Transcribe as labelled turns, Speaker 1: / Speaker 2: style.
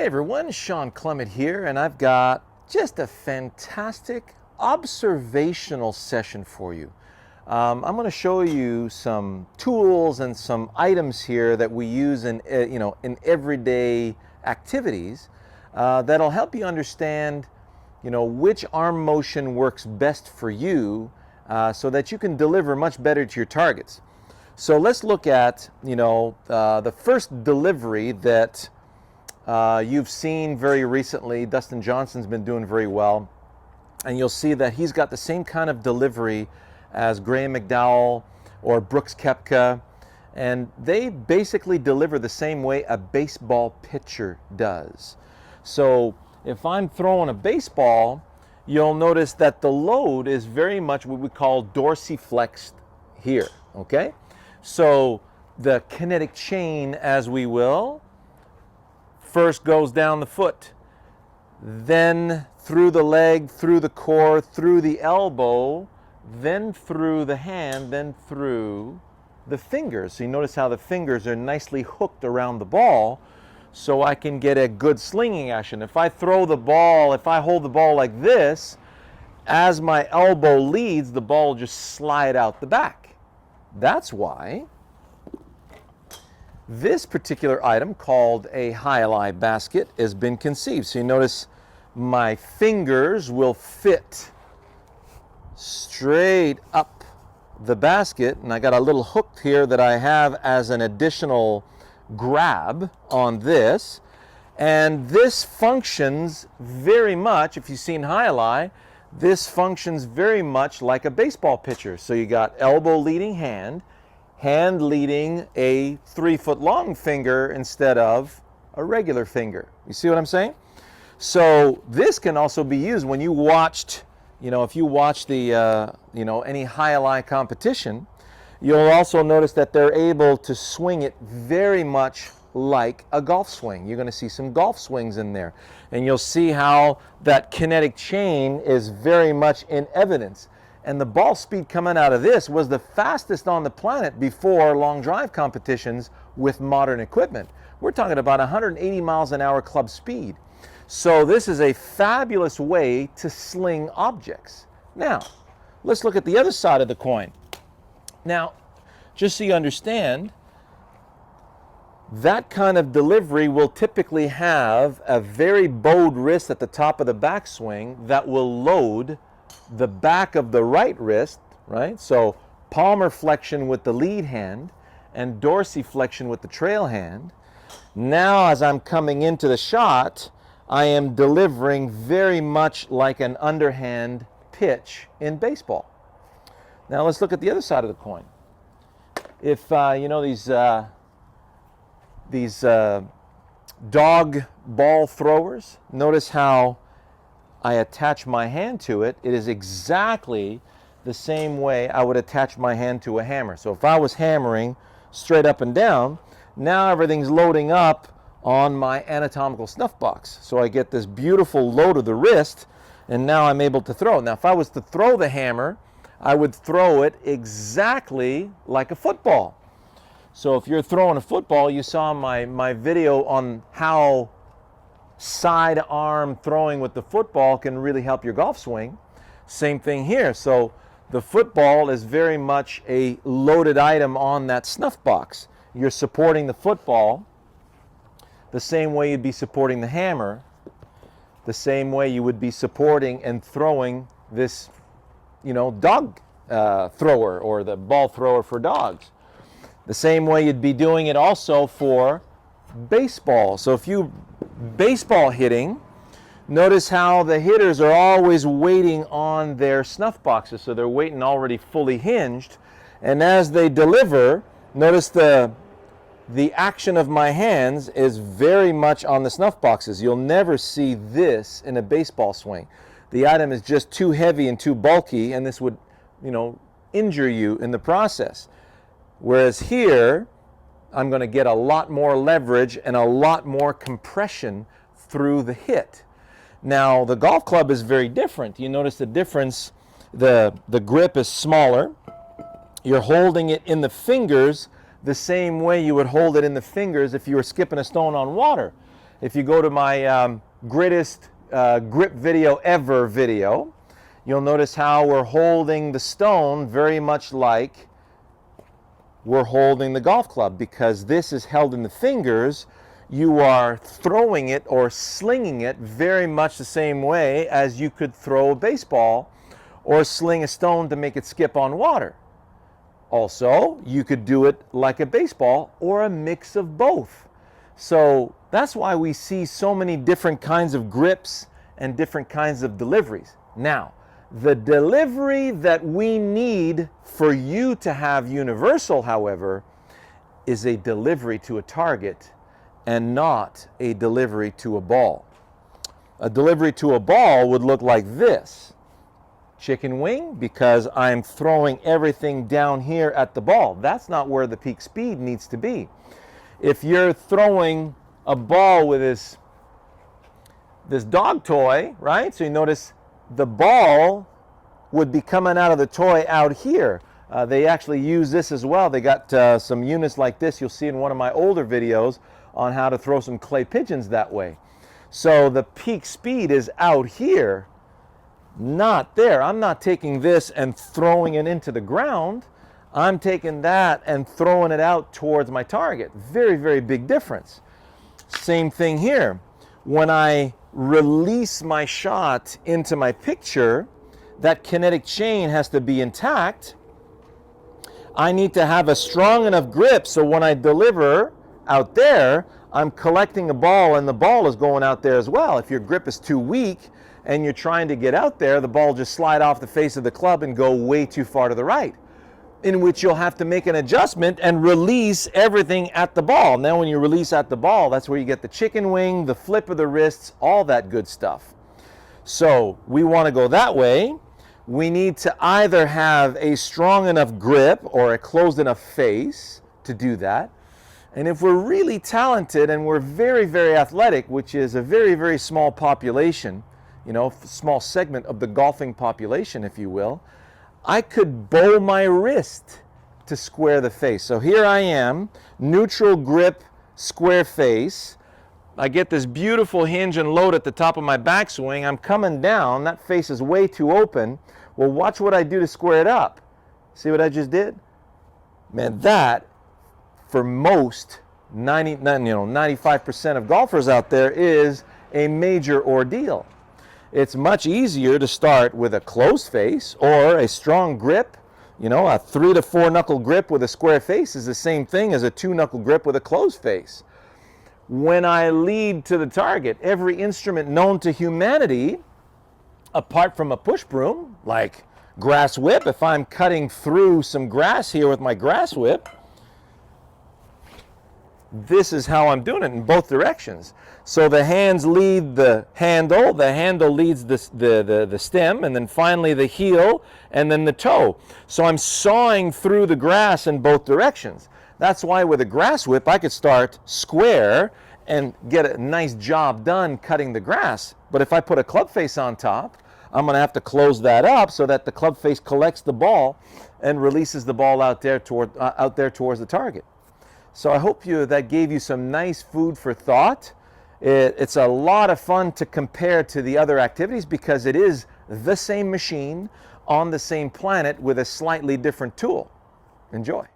Speaker 1: Hey everyone, Shawn Clement here, and I've got just a fantastic observational session for you. I'm going to show you some tools and some items here that we use in everyday activities that'll help you understand which arm motion works best for you so that you can deliver much better to your targets. So let's look at the first delivery that you've seen very recently. Dustin Johnson's been doing very well, and you'll see that he's got the same kind of delivery as Graham McDowell or Brooks Koepka, and they basically deliver the same way a baseball pitcher does. So if I'm throwing a baseball, you'll notice that the load is very much what we call dorsiflexed here, okay? So the kinetic chain, as we will, first goes down the foot, then through the leg, through the core, through the elbow, then through the hand, then through the fingers. So you notice how the fingers are nicely hooked around the ball so I can get a good slinging action. If I throw the ball, if I hold the ball like this, as my elbow leads, the ball will just slide out the back. That's why this particular item, called a high-lie basket, has been conceived. So you notice my fingers will fit straight up the basket, and I got a little hook here that I have as an additional grab on this. And this functions very much, if you've seen high-lie, this functions very much like a baseball pitcher. So you got elbow leading hand leading a 3-foot long finger instead of a regular finger. You see what I'm saying? So this can also be used when you watched, if you watch the, any high-lie competition, you'll also notice that they're able to swing it very much like a golf swing. You're going to see some golf swings in there, and you'll see how that kinetic chain is very much in evidence. And the ball speed coming out of this was the fastest on the planet before long drive competitions with modern equipment. We're talking about 180 miles an hour club speed. So this is a fabulous way to sling objects. Now, let's look at the other side of the coin. Now, just so you understand, that kind of delivery will typically have a very bowed wrist at the top of the backswing that will load the back of the right wrist, right? So palmar flexion with the lead hand and dorsiflexion with the trail hand. Now, as I'm coming into the shot, I am delivering very much like an underhand pitch in baseball. Now let's look at the other side of the coin. If these dog ball throwers, notice how I attach my hand to it. It is exactly the same way I would attach my hand to a hammer. So if I was hammering straight up and down, now everything's loading up on my anatomical snuff box. So I get this beautiful load of the wrist, and now I'm able to throw. Now if I was to throw the hammer, I would throw it exactly like a football. So if you're throwing a football, you saw my video on how side arm throwing with the football can really help your golf swing. Same thing here. So the football is very much a loaded item on that snuff box. You're supporting the football the same way you'd be supporting the hammer, the same way you would be supporting and throwing this, dog thrower or the ball thrower for dogs. The same way you'd be doing it also for baseball. So if you baseball hitting, notice how the hitters are always waiting on their snuff boxes. So they're waiting already fully hinged. And as they deliver, notice the action of my hands is very much on the snuff boxes. You'll never see this in a baseball swing. The item is just too heavy and too bulky, and this would, injure you in the process. Whereas here, I'm going to get a lot more leverage and a lot more compression through the hit. Now, the golf club is very different. You notice the difference. The grip is smaller. You're holding it in the fingers the same way you would hold it in the fingers if you were skipping a stone on water. If you go to my greatest grip video ever video, you'll notice how we're holding the stone very much like we're holding the golf club, because this is held in the fingers. You are throwing it or slinging it very much the same way as you could throw a baseball or sling a stone to make it skip on water. Also, you could do it like a baseball or a mix of both. So that's why we see so many different kinds of grips and different kinds of deliveries. Now, the delivery that we need for you to have universal, however, is a delivery to a target and not a delivery to a ball. A delivery to a ball would look like this. Chicken wing, because I'm throwing everything down here at the ball. That's not where the peak speed needs to be. If you're throwing a ball with this dog toy, right? So you notice the ball would be coming out of the toy out here. They actually use this as well. They got some units like this. You'll see in one of my older videos on how to throw some clay pigeons that way. So the peak speed is out here, not there. I'm not taking this and throwing it into the ground. I'm taking that and throwing it out towards my target. Very, very big difference. Same thing here. When I release my shot into my picture, that kinetic chain has to be intact. I need to have a strong enough grip so when I deliver out there, I'm collecting a ball and the ball is going out there as well. If your grip is too weak and you're trying to get out there, the ball just slide off the face of the club and go way too far to the right, in which you'll have to make an adjustment and release everything at the ball. Now when you release at the ball, that's where you get the chicken wing, the flip of the wrists, all that good stuff. So we want to go that way. We need to either have a strong enough grip or a closed enough face to do that. And if we're really talented and we're very, very athletic, which is a very, very small population, you know, small segment of the golfing population, if you will, I could bow my wrist to square the face. So here I am, neutral grip, square face. I get this beautiful hinge and load at the top of my backswing. I'm coming down. That face is way too open. Well, watch what I do to square it up. See what I just did? Man, that, for most 95% of golfers out there, is a major ordeal. It's much easier to start with a closed face or a strong grip. You know, a 3 to 4 knuckle grip with a square face is the same thing as a 2 knuckle grip with a closed face. When I lead to the target, every instrument known to humanity, apart from a push broom, like grass whip, if I'm cutting through some grass here with my grass whip, this is how I'm doing it in both directions. So the hands lead the handle leads the stem, and then finally the heel, and then the toe. So I'm sawing through the grass in both directions. That's why with a grass whip, I could start square and get a nice job done cutting the grass. But if I put a club face on top, I'm going to have to close that up so that the club face collects the ball and releases the ball out there towards the target. So I hope that gave you some nice food for thought. It's a lot of fun to compare to the other activities because it is the same machine on the same planet with a slightly different tool. Enjoy.